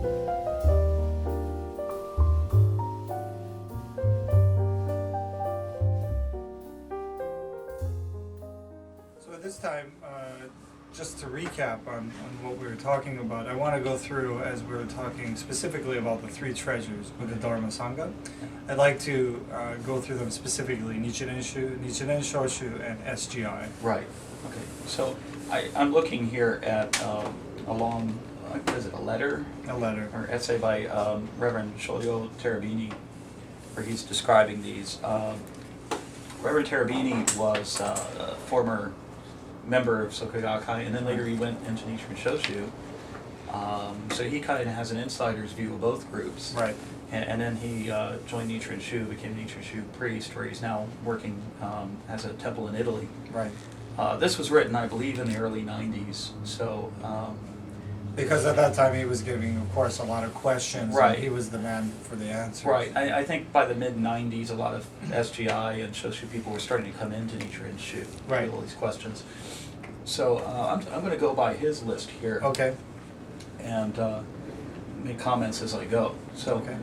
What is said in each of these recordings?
So at this time, just to recap on what we were talking about, I want to go through, as we were talking specifically about the three treasures with the Dharma Sangha. I'd like to go through them specifically, Nichiren Shu, Nichiren Shoshu, and SGI. Right. Okay. So I'm looking here at a long, is it a letter? A letter. Or essay by Reverend Shoyo Terabini, where he's describing these. Reverend Terabini was a former member of Soka Gakkai, and then later he went into Nichiren Shoshu. So he kind of has an insider's view of both groups. Right. And then he joined Nichiren Shu, became Nichiren Shu priest, where he's now working as a temple in Italy. Right. This was written, I believe, in the early 90s. So. Because at that time he was giving, of course, a lot of questions. Right. And he was the man for the answers. Right. I think by the mid-90s, a lot of SGI and Shoshu people were starting to come into Nichiren Shu. Right. With all these questions. So I'm going to go by his list here. Okay. And make comments as I go. So Okay.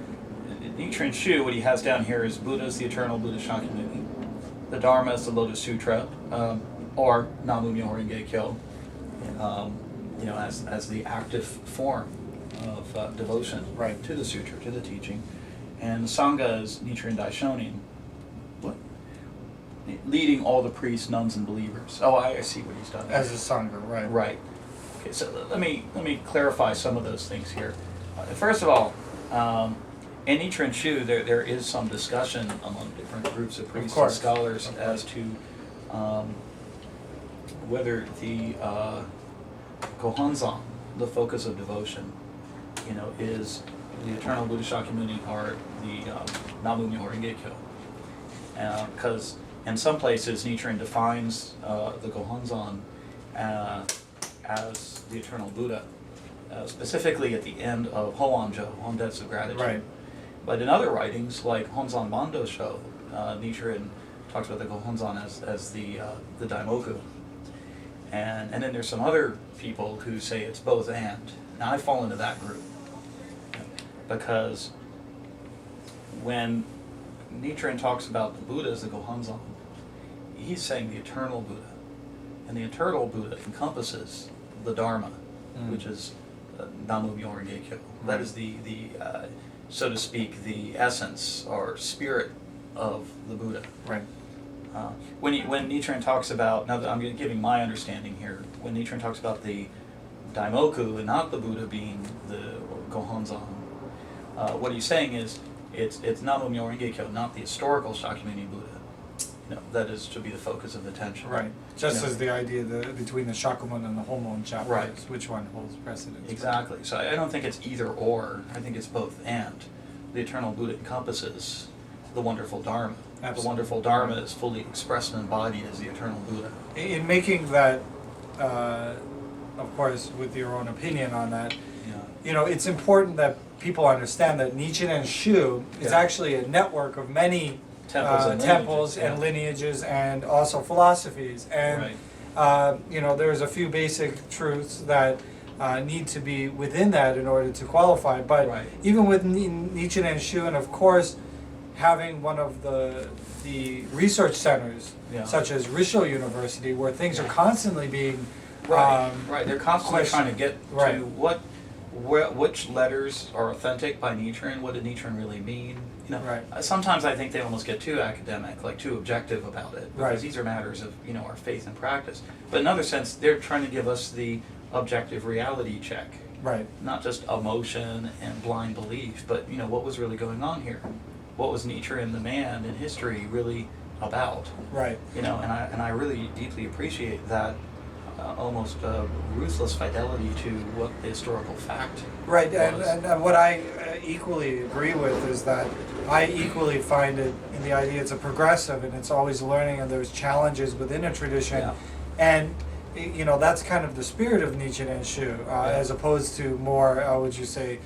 Nichiren Shu, what he has down here is Buddha is the eternal Buddha Shakyamuni. The Dharma is the Lotus Sutra, or Namu Myoho Renge Kyo. As the active form of devotion Right. to the sutra, to the teaching. And the Sangha is Nichiren Shonin, leading all the priests, nuns, and believers. Oh, I see what he's done. As a Sangha, right. Right. Okay, so let me clarify some of those things here. First of all, in Nichiren Shu, there is some discussion among different groups of priests and scholars as to whether the Kohanzan, the focus of devotion, is the eternal Buddha Shakyamuni or the Namu Myoho Renge Kyo. Because in some places Nichiren defines the Kohanzan as the eternal Buddha, specifically at the end of Hoanjo, Hon Debts of Gratitude. Right. But in other writings, like Honzan Mando Sho, Nichiren talks about the Kohanzan as the Daimoku. And then there's some other people who say it's both and. Now I fall into that group. Because when Nichiren talks about the Buddha as the Gohanzan, he's saying the eternal Buddha. And the eternal Buddha encompasses the Dharma, which is Namu Myoho Renge Kyo. That is the so to speak, the essence or spirit of the Buddha. Right. When Nichiren talks about, now that I'm giving my understanding here, when Nichiren talks about the Daimoku and not the Buddha being the Gohanzan, what he's saying is it's Namu Myoho Renge Kyo, not the historical Shakyamuni Buddha. That is to be the focus of attention. Right. Just as the idea between the Shakyamuni and the Homon chapters, right. Which one holds precedence? Exactly. So I don't think it's either or. I think it's both and. The eternal Buddha encompasses the wonderful Dharma. Absolutely. The wonderful Dharma is fully expressed and embodied as the eternal Buddha. In making that, of course, with your own opinion on that, it's important that people understand that Nichiren Shu is actually a network of many temples and lineages and also philosophies. And, there's a few basic truths that need to be within that in order to qualify. But even with Nichiren Shu, and of course, having one of the research centers, such as Risho University, where things are constantly being they're constantly trying to get to which letters are authentic by Nichiren. What did Nichiren really mean? Sometimes I think they almost get too academic, like too objective about it, because these are matters of our faith and practice. But in another sense, they're trying to give us the objective reality check, not just emotion and blind belief, but what was really going on here. What was Nichiren, the man in history, really about? And I really deeply appreciate that almost ruthless fidelity to what the historical fact was. And what I equally agree with is that I equally find it in the idea it's a progressive and it's always learning, and there's challenges within a tradition, and that's kind of the spirit of Nichiren Shu, as opposed to more, would you say,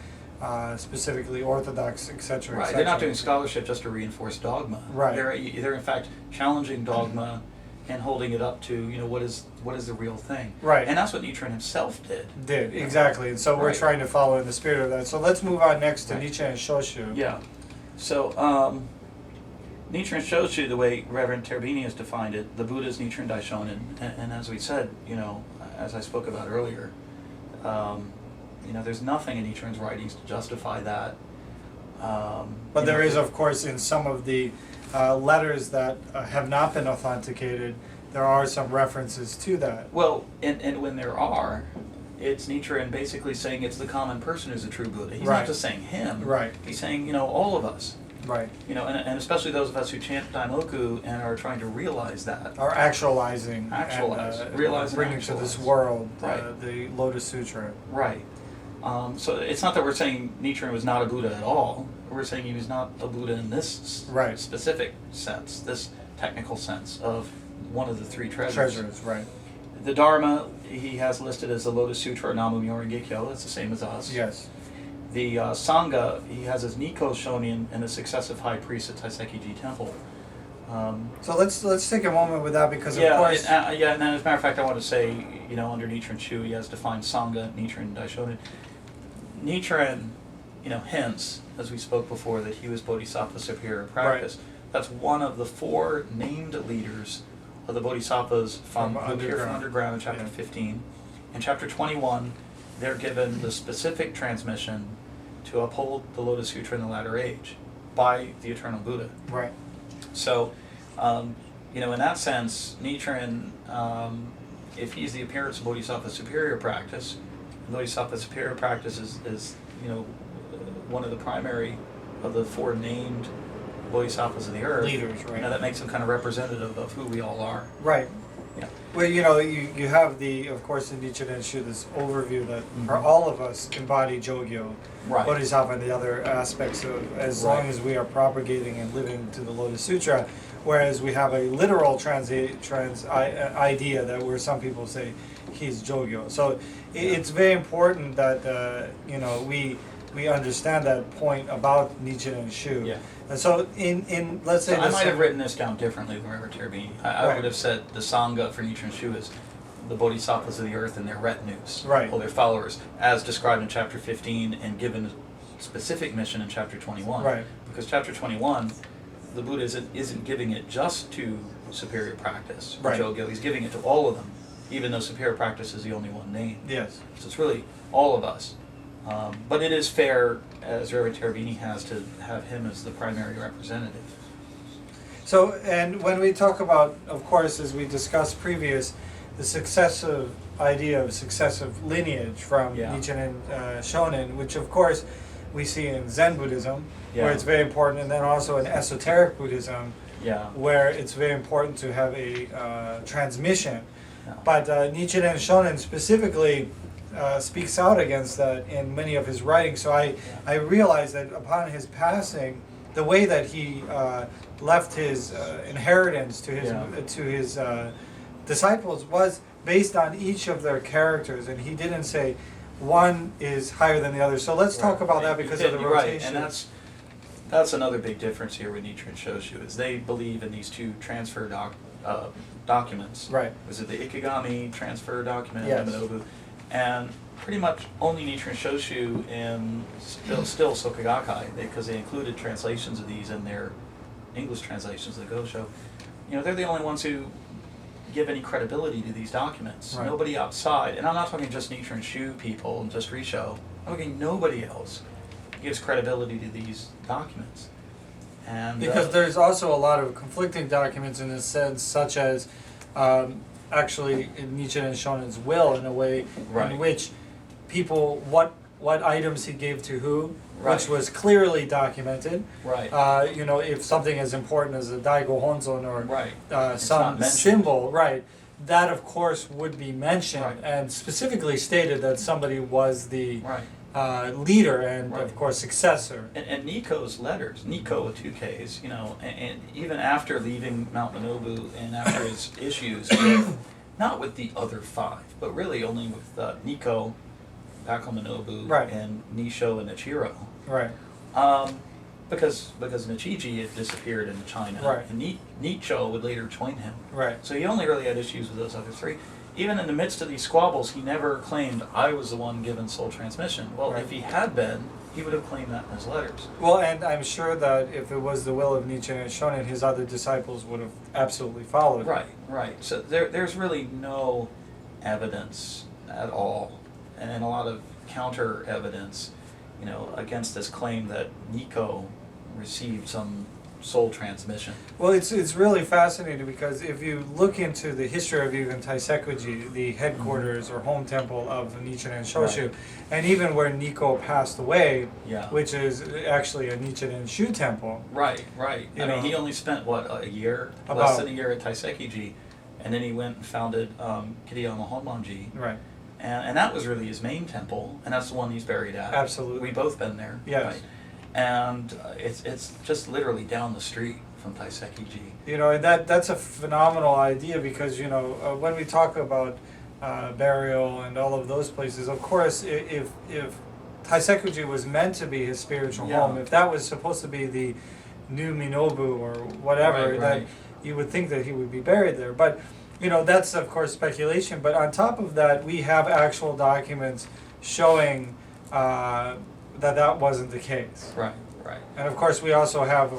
specifically Orthodox, etc. They're not doing scholarship just to reinforce dogma. They're in fact challenging dogma and holding it up to, what is the real thing. Right. And that's what Nichiren himself did. Exactly. And so we're trying to follow in the spirit of that. So let's move on next to Nichiren Shoshu. Yeah. So, Nichiren Shoshu, the way Reverend Terabini has defined it, the Buddha's Nichiren Daishonin, and as we said, as I spoke about earlier, there's nothing in Nichiren's writings to justify that. But there is, of course, in some of the letters that have not been authenticated, there are some references to that. Well, and when there are, it's Nichiren basically saying it's the common person who's a true Buddha. He's not just saying him. Right. He's saying, all of us. Right. And especially those of us who chant Daimoku and are trying to realize that. Are actualizing. Realizing bringing to this world the Lotus Sutra. Right. So it's not that we're saying Nichiren was not a Buddha at all. We're saying he was not a Buddha in this specific sense, this technical sense of one of the three treasures. Right. The Dharma he has listed as the Lotus Sutra or Namu Myoho Renge Kyo. That's the same as us. Yes. The Sangha he has as Nikko Shonin and the successive high priest at Taiseki-ji Temple. So let's take a moment with that because of course and as a matter of fact, I want to say under Nichiren Shu he has defined Sangha, Nichiren Daishonin. Nichiren, hints, as we spoke before, that he was Bodhisattva superior practice. Right. That's one of the four named leaders of the Bodhisattvas who appear from underground in chapter 15. In chapter 21, they're given the specific transmission to uphold the Lotus Sutra in the latter age by the eternal Buddha. Right. So, in that sense, Nichiren, if he's the appearance of Bodhisattva superior practice, Bodhisattva superior practice is one of the primary of the four named Bodhisattvas of the earth. Leaders, right. That makes him kind of representative of who we all are. Right. Yeah. Well, you have of course, in Nichiren Shu, this overview that for all of us embody Jogyo, Bodhisattva, and the other aspects of as long as we are propagating and living to the Lotus Sutra, whereas we have a literal idea that where some people say he's Jogyo. So it's very important that we understand that point about Nichiren Shu. Yeah. And so in let's say I might have written this down differently than Reverend Terabini. I would have said the Sangha for Nichiren Shu is the Bodhisattvas of the earth and their retinues, or their followers, as described in chapter 15 and given specific mission in chapter 21. Right. Because chapter 21, the Buddha isn't giving it just to superior practice, or Jogyo. He's giving it to all of them, even though superior practice is the only one named. Yes. So it's really all of us. But it is fair, as Reverend Terabini has, to have him as the primary representative. So, and when we talk about, of course, as we discussed previous, the successive idea of successive lineage from Nichiren Shonin, which of course we see in Zen Buddhism, where it's very important, and then also in esoteric Buddhism, where it's very important to have a transmission. But Nichiren Shonin specifically speaks out against that in many of his writings. So I realized that upon his passing, the way that he left his inheritance to his disciples was based on each of their characters, and he didn't say one is higher than the other. So let's talk about that because of the rotation. Right, and that's another big difference here with Nichiren Shoshu is they believe in these two transfer documents. Right. Was it the Ikigami transfer document? Yes. And pretty much only Nichiren Shoshu and still Soka Gakkai, because they included translations of these in their English translations of the Gosho. They're the only ones who give any credibility to these documents. Right. Nobody outside, and I'm not talking just Nichiren Shu people and just Risho, I'm talking nobody else gives credibility to these documents. And because there's also a lot of conflicting documents in a sense, such as actually in Nichiren Shonin's will, in a way in which people, what items he gave to who, which was clearly documented. Right. If something as important as a Daigo Honzon or some mentioned. symbol, that of course would be mentioned and specifically stated that somebody was the leader and of course successor. And Nikko's letters, Nikko with two Ks, and even after leaving Mount Manobu and after his issues not with the other five, but really only with Nikko, Bako Manobu, and Nisho and Ichiro. Right. But because Nichiji had disappeared into China, Right. and Nicho would later join him. Right. So he only really had issues with those other three. Even in the midst of these squabbles, he never claimed, I was the one given soul transmission. Well, Right. if he had been, he would have claimed that in his letters. Well, and I'm sure that if it was the will of Nichiren Shonin, his other disciples would have absolutely followed. Right, right. So there's really no evidence at all, and a lot of counter evidence, against this claim that Nico received some soul transmission. Well, it's really fascinating because if you look into the history of even Taisekuji, the headquarters or home temple of Nichiren Shoshu, Right. and even where Nico passed away, Yeah. which is actually a Nichiren Shu temple. Right, right. You I mean, know, he only spent, a year? About- Less than a year at Taiseki-ji, and then he went and founded Kiriyama Honmonji. Right. And that was really his main temple, and that's the one he's buried at. Absolutely. We've both been there. Yes. Right? And it's just literally down the street from Taiseki-ji. And that's a phenomenal idea because, when we talk about burial and all of those places, of course, if Taisekuji was meant to be his spiritual Yeah. home, if that was supposed to be the new Minobu or whatever, Right, then right. you would think that he would be buried there. But, that's of course speculation. But on top of that, we have actual documents showing that wasn't the case. Right, right, And of course, we also have,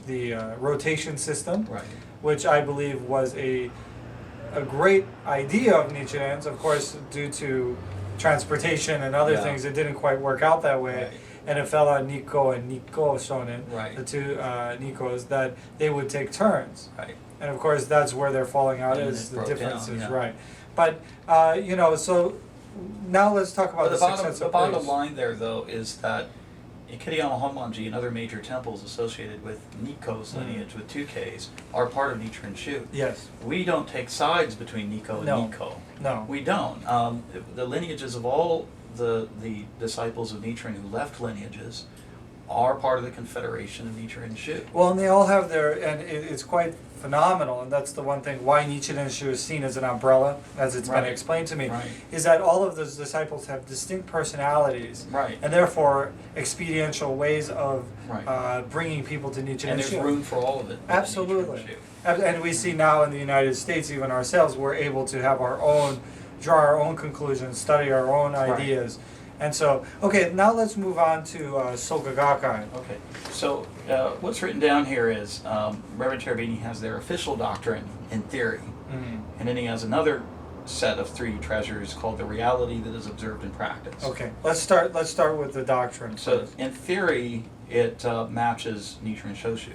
the rotation system, right. which I believe was a great idea of Nichiren's. Of course, due to transportation and other Yeah. things, it didn't quite work out that way. Right. And it fell on Nikko and Nikko Shonin, Right. the two Nikkos, that they would take turns. Right. And of course, that's where they're falling out, And is it the broke differences, down, yeah. right? But so now let's talk about But the six sets the of bottom priests. line there, though, is that Kiriyama Honmonji and other major temples associated with Nikko's lineage, with 2Ks, are part of Nichiren Shu. Yes. We don't take sides between Nikko and No. Nikko. No. We don't. The lineages of all the disciples of Nichiren who left lineages are part of the confederation of Nichiren Shu. Well, and they all have and it's quite phenomenal, and that's the one thing why Nichiren Shu is seen as an umbrella, as it's been Right. explained to me, Right. is that all of those disciples have distinct personalities, Right. and therefore experiential ways of Right. bringing people to Nichiren And there's Shu. room for all of it. in Absolutely. Nichiren Shu. And we see now in the United States, even ourselves, we're able to have draw our own conclusions, study our own Right. ideas. And so, okay, now let's move on to Soka Gakkai. Okay, so what's written down here is Reverend Cherubini has their official doctrine in theory, and then he has another set of 3 treasures called the reality that is observed in practice. Okay, let's start with the doctrine So first. in theory, it matches Nichiren Shoshu.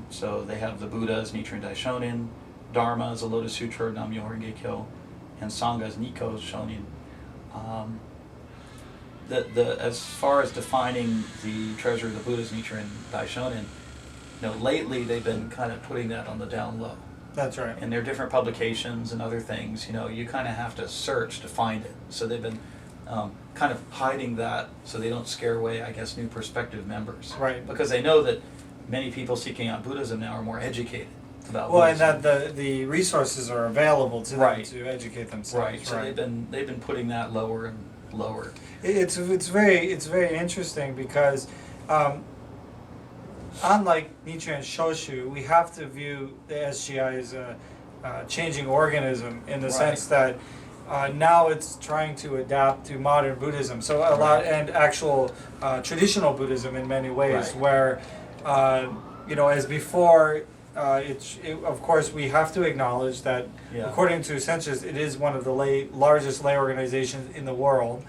So they have the Buddha as Nichiren Daishonin, Dharma as a Lotus Sutra, Namu Myoho Renge Kyo, and Sangha as Nikko Shonin. As far as defining the treasure of the Buddha's Nichiren Daishonin, lately they've been kind of putting that on the down low. That's right. And there are different publications and other things, you kind of have to search to find it. So they've been kind of hiding that so they don't scare away, I guess, new prospective members. Right. Because they know that many people seeking out Buddhism now are more educated about Well, and Buddhism. that the resources are available to them Right. to educate themselves. Right. So they've been putting that lower and lower. It's very interesting because unlike Nichiren Shoshu, we have to view the SGI as a changing organism in the Right. sense that now it's trying to adapt to modern Buddhism. So a lot, and actual traditional Buddhism in many ways, Right. where as before. Of course, we have to acknowledge that, Yeah. according to census, it is one of the largest lay organizations in the world.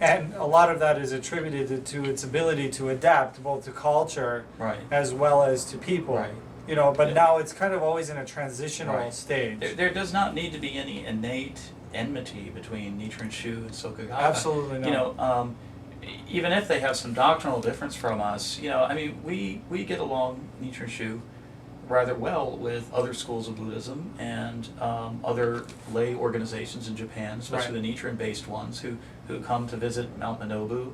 And a lot of that is attributed to its ability to adapt both to culture Right. as well as to people. Right. But Yeah. now it's kind of always in a transitional Right. stage. There does not need to be any innate enmity between Nichiren Shu and Soka Gakkai. Absolutely not. Even if they have some doctrinal difference from us, we get along, Nichiren Shu, rather well with other schools of Buddhism and other lay organizations in Japan, especially the Nichiren-based ones who come to visit Mount Minobu.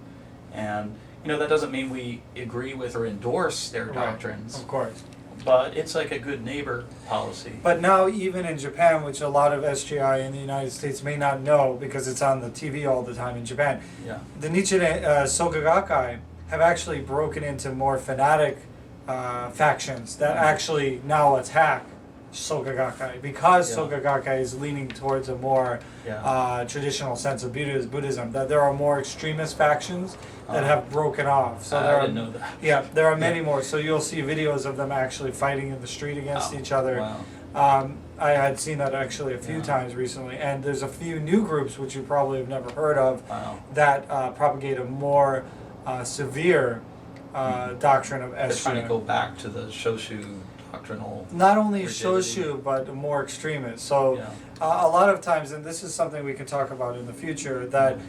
And, that doesn't mean we agree with or endorse their Right. doctrines, Of course. but it's like a good neighbor policy. But now, even in Japan, which a lot of SGI in the United States may not know because it's on the TV all the time in Japan, Yeah. the Nichiren Soka Gakkai have actually broken into more fanatic factions that actually now attack Soka Gakkai, because Soka Gakkai is leaning towards a more traditional sense of Buddhism, that there are more extremist factions that have broken off. So I didn't know that. Yeah, there are many more. So you'll see videos of them actually fighting in the street against each other. Wow. I had seen that actually a few times recently, and there's a few new groups which you probably have never heard of that propagate a more severe doctrine of SGI. They're trying to go back to the Shoshu doctrinal. Not only rigidity. Shoshu, but more extremist. So a lot of times, and this is something we can talk about in the future, that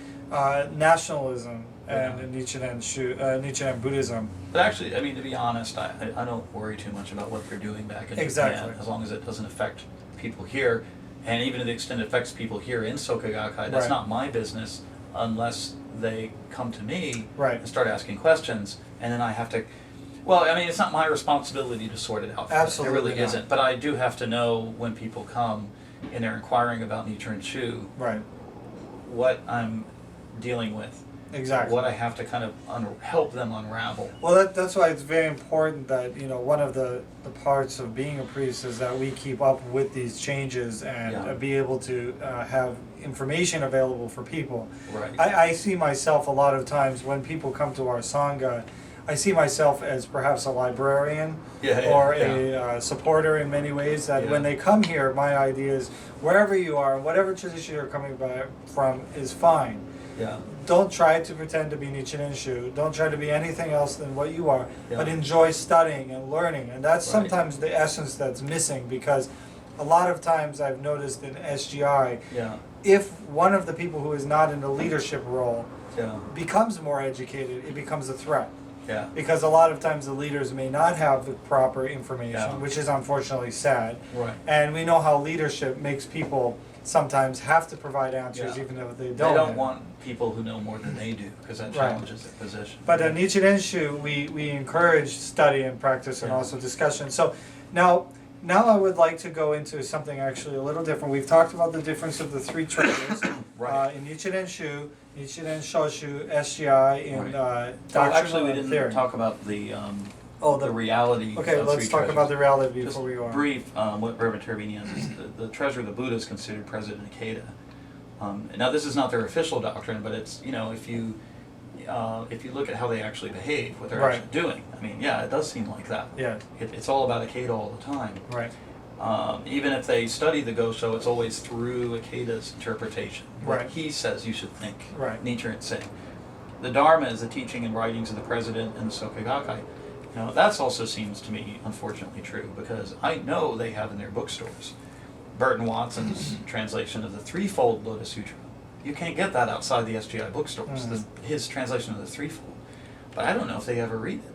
nationalism and Nichiren Buddhism. But actually, I mean, to be honest, I don't worry too much about what they're doing back in Japan, as long as it doesn't affect people here. And even to the extent it affects people here in Soka Gakkai, that's not my business unless they come to me and start asking questions, and then I have to. Well, I mean, it's not my responsibility to sort it out. Absolutely, it really isn't. But I do have to know when people come and they're inquiring about Nichiren Shu, what I'm dealing with. Exactly. What I have to kind of help them unravel. Well, that's why it's very important that, you know, one of the parts of being a priest is that we keep up with these changes and be able to have information available for people. Right. I see myself a lot of times when people come to our Sangha, I see myself as perhaps a librarian or a supporter in many ways, that when they come here, my idea is wherever you are, whatever tradition you're coming from is fine. Yeah. Don't try to pretend to be Nichiren Shu. Don't try to be anything else than what you are, but enjoy studying and learning. And that's sometimes the essence that's missing, because a lot of times I've noticed in SGI, if one of the people who is not in the leadership role becomes more educated, it becomes a threat. Yeah. Because a lot of times the leaders may not have the proper information, which is unfortunately sad. Right. And we know how leadership makes people sometimes have to provide answers even though they don't. They don't want people who know more than they do, because that challenges their position. But Nichiren Shu, we encourage study and practice and also discussion. So now I would like to go into something actually a little different. We've talked about the difference of the three treasures in Nichiren Shu, Nichiren Shoshu, SGI in doctrine actually, we didn't theory. talk about the the reality. Okay, of let's three talk about the reality Just before we go on. brief, what Reverend Terabini is the treasurer of the Buddha is considered President Ikeda. Now, this is not their official doctrine, but it's, you know, if you look at how they actually behave, what they're actually doing, I mean, it does seem like that. Yeah. It's all about Ikeda all the time. Right. Even if they study the Gosho, it's always through Ikeda's interpretation. What Right. he says you should think. Right. Nichiren saying. The Dharma is the teaching and writings of the President and the Soka Gakkai. Now, that also seems to me, unfortunately, true, because I know they have in their bookstores Burton Watson's translation of the Threefold Lotus Sutra. You can't get that outside the SGI bookstores, his translation of the Threefold. But I don't know if they ever read it.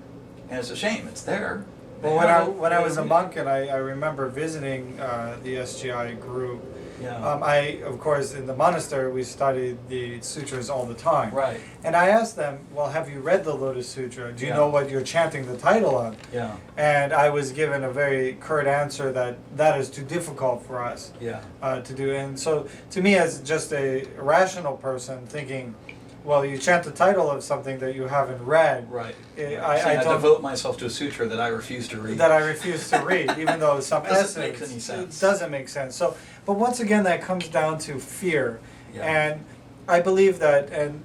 And it's a shame, it's there. Well, when I was a monk and I remember visiting the SGI group, of course, in the monastery, we studied the sutras all the time. Right. And I asked them, well, have you read the Lotus Sutra? Do you know what you're chanting the title of? Yeah. And I was given a very curt answer that is too difficult for us to do. And so, to me, as just a rational person thinking, well, you chant the title of something that you haven't read. Right. I don't devote myself to a sutra that I refuse to read. That I refuse to read, even though some doesn't essence make any sense. It doesn't make sense. So, but once again, that comes down to fear, and I believe that, and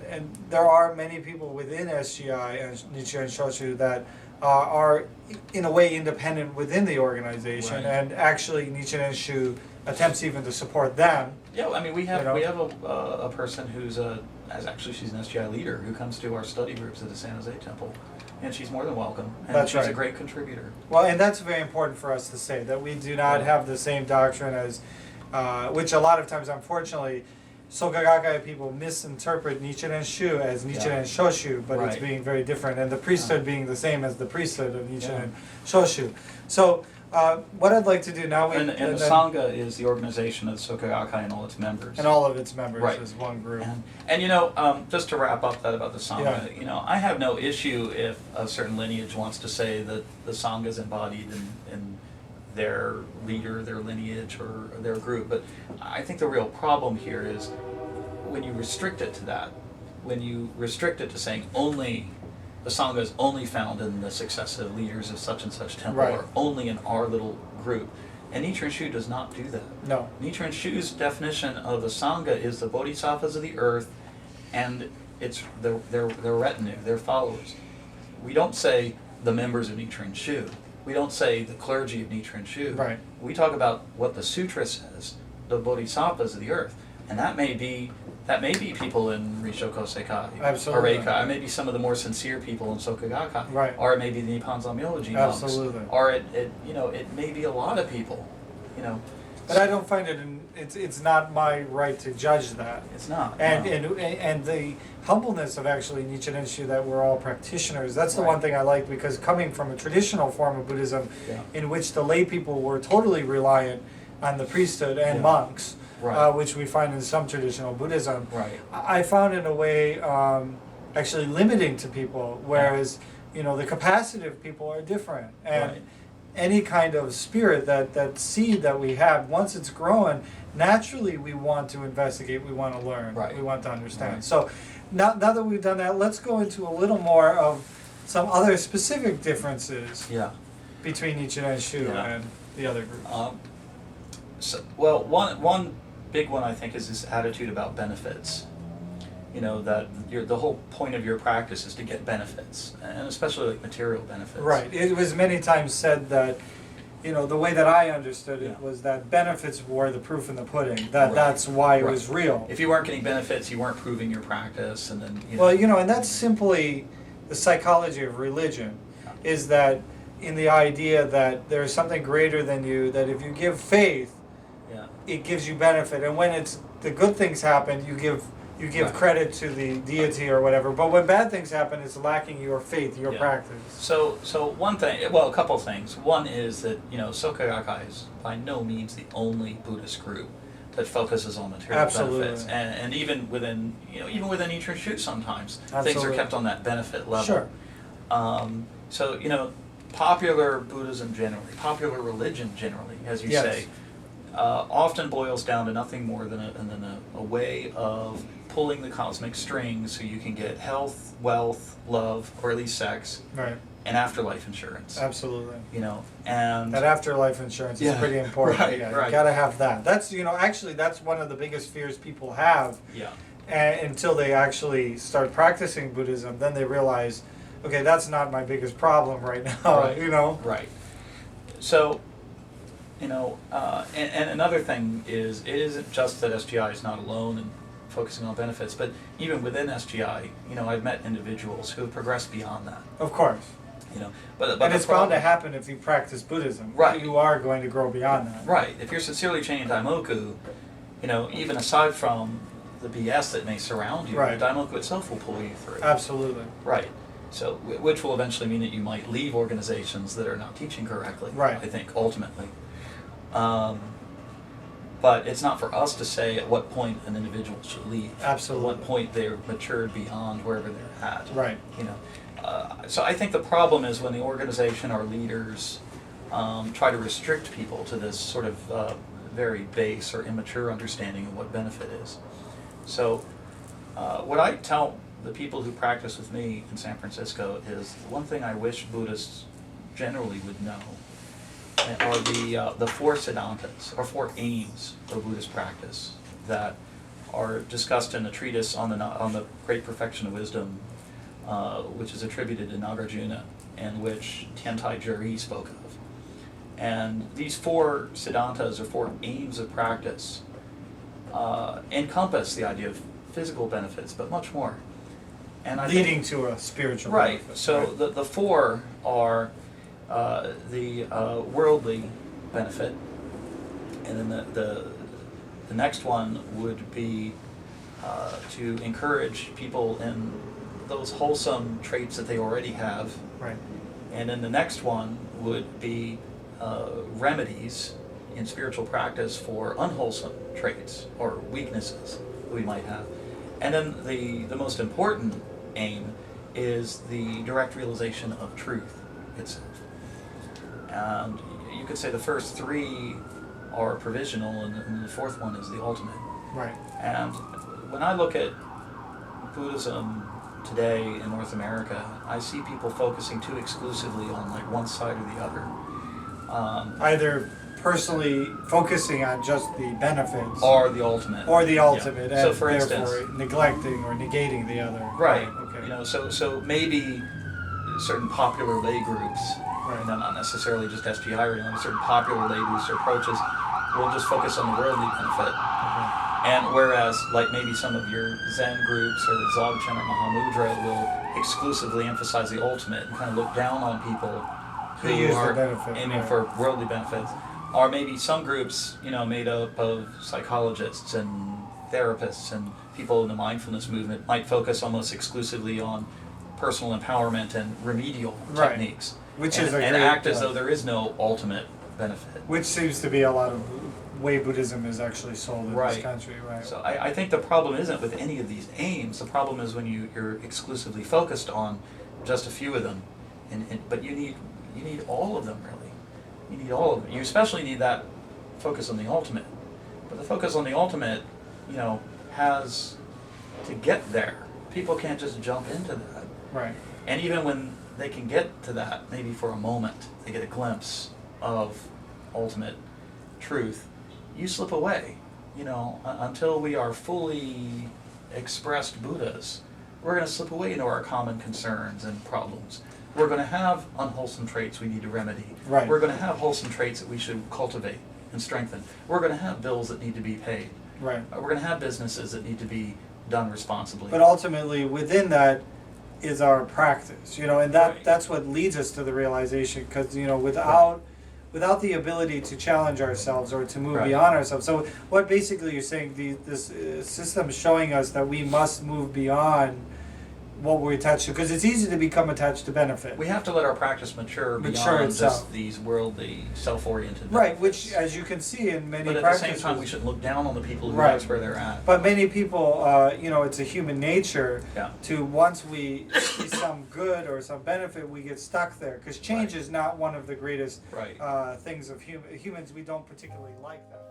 there are many people within SGI and Nichiren Shoshu that are in a way independent within the organization, and actually Nichiren Shu attempts even to support them. Yeah, I mean, we have a person who's she's an SGI leader who comes to our study groups at the San Jose Temple, and she's more than welcome. And she's a great contributor. Well, and that's very important for us to say, that we do not have the same doctrine as, which a lot of times, unfortunately, Soka Gakkai people misinterpret Nichiren Shu as Nichiren Shoshu, but it's being very different, and the priesthood being the same as the priesthood of Nichiren Shoshu. So, what I'd like to do now... And the Sangha is the organization of the Soka Gakkai and all its members. And all of its members is one group. And you know, just to wrap up that about the Sangha, you know, I have no issue if a certain lineage wants to say that the Sangha is embodied in their leader, their lineage, or their group. But I think the real problem here is when you restrict it to that, when you restrict it to saying only the Sangha is only found in the successive leaders of such and such temple, Right. or only in our little group. And Nichiren Shu does not do that. No. Nichiren Shu's definition of the Sangha is the bodhisattvas of the earth, and it's their retinue, their followers. We don't say the members of Nichiren Shu. We don't say the clergy of Nichiren Shu. Right. We talk about what the sutra says, the bodhisattvas of the earth, and that may be people in Rishoku Sekai, Absolutely. or Reikai, or maybe some of the more sincere people in Soka Gakkai, Right. or it may be the Nippon Zanmyoji monks, Absolutely. or it may be a lot of people, But I don't find it's not my right to judge that. It's not. And no. and the humbleness of actually Nichiren Shu that we're all practitioners. That's the Right. one thing I like, because coming from a traditional form of Buddhism, Yeah. in which the lay people were totally reliant on the priesthood and Yeah. monks, Right. which we find in some traditional Buddhism, Right. I found in a way actually limiting to people. Whereas the capacity of people are different, and Right. any kind of spirit, that seed that we have, once it's growing, naturally we want to investigate, we want to learn, Right. we want to understand. Right. So now that we've done that, let's go into a little more of some other specific differences Yeah. between Nichiren Shu Yeah. and the other groups. Well, one big one I think is this attitude about benefits. That the whole point of your practice is to get benefits, and especially like material benefits. Right. It was many times said that, the way that I understood it Yeah. was that benefits were the proof in the pudding. That Right. that's why it Right. was real. If you weren't getting benefits, you weren't proving your practice, and then Well, and that's simply the psychology of religion, is that in the idea that there is something greater than you, that if you give faith, yeah. it gives you benefit, and when the good things happen, you give Right. credit to the deity or whatever. But when bad things happen, it's lacking your faith, your Yeah. practice. So one thing, well, a couple things. One is that Soka Gakkai is by no means the only Buddhist group that focuses on material Absolutely. benefits, and even within Nichiren Shu, sometimes things are Absolutely. kept on that benefit level. Sure. So popular Buddhism generally, popular religion generally, as you Yes. say, often boils down to nothing more than a way of pulling the cosmic strings so you can get health, wealth, love, or at least sex, Right. and afterlife insurance. Absolutely. And That afterlife insurance is Yeah. pretty important. Right, Yeah, right. You gotta have that. That's actually that's one of the biggest fears people have. yeah, Until they actually start practicing Buddhism, then they realize, okay, that's not my biggest problem right now. Right. right. So, and another thing is, it isn't just that SGI is not alone in focusing on benefits, but even within SGI, I've met individuals who have progressed beyond that. Of course. But And the it's bound to problem- happen if you practice Buddhism. Right. You are going to grow beyond that. Right. If you're sincerely chanting Daimoku, even aside from the BS that may surround you, Right. the Daimoku itself will pull you through. Absolutely. Right. So, which will eventually mean that you might leave organizations that are not teaching correctly. Right. I think ultimately. But it's not for us to say at what point an individual should leave. Absolutely. At what point they're matured beyond wherever they're at. Right. So I think the problem is when the organization or leaders try to restrict people to this sort of very base or immature understanding of what benefit is. So what I tell the people who practice with me in San Francisco is one thing I wish Buddhists generally would know are the four siddhantas, or four aims of Buddhist practice that are discussed in a treatise on the Great Perfection of Wisdom, which is attributed to Nagarjuna, and which Tiantai Juri spoke of. And these four siddhantas, or four aims of practice, encompass the idea of physical benefits, but much more. And I Leading think, to a spiritual right. benefit. So Right. the four are the worldly benefit, and then the next one would be to encourage people in those wholesome traits that they already have, Right. and then the next one would be remedies in spiritual practice for unwholesome traits or weaknesses that we might have. And then the most important aim is the direct realization of truth itself. And you could say the first three are provisional, and the fourth one is the ultimate. Right. And when I look at Buddhism today in North America, I see people focusing too exclusively on like one side or the other. Either personally focusing on just the benefits or the ultimate. And so for therefore instance, neglecting or negating the other. Right. Okay. You know, so maybe certain popular lay groups, Right. not necessarily just SGI or anything, certain popular lay groups or approaches will just focus on the worldly benefit. Okay. And whereas, like maybe some of your Zen groups or Dzogchen or Mahamudra will exclusively emphasize the ultimate and kind of look down on people who use the are benefit, aiming right. for worldly benefits. Or maybe some groups, made up of psychologists and therapists and people in the mindfulness movement might focus almost exclusively on personal empowerment and remedial Right. techniques. Which and, is a and great, act as though there is no ultimate benefit. Which seems to be a lot of way Buddhism is actually sold in Right. this country, right? So I think the problem isn't with any of these aims. The problem is when you're exclusively focused on just a few of them, but you need all of them really. You need all of them. You especially need that focus on the ultimate. But the focus on the ultimate, has to get there. People can't just jump into that. Right. And even when they can get to that, maybe for a moment, they get a glimpse of ultimate truth, you slip away. Until we are fully expressed Buddhas, we're going to slip away into our common concerns and problems. We're going to have unwholesome traits we need to remedy. Right. We're going to have wholesome traits that we should cultivate and strengthen. We're going to have bills that need to be paid. Right. We're going to have businesses that need to be done responsibly. But ultimately, within that is our practice, and Right. that's what leads us to the realization. Because without the ability to challenge ourselves or to move Right. beyond ourselves. So what basically you're saying, this system is showing us that we must move beyond what we're attached to, because it's easy to become attached to benefit. We have to let our practice mature beyond itself. just these worldly, self-oriented Right, benefits. which, as you can see in many But at practices, the same time, we shouldn't look down on the people who Right. that's where they're at. but many people, it's a human nature Yeah. to, once we see some good or some benefit, we get stuck there, because change Right. is not one of the greatest Right. things of humans. We don't particularly like that.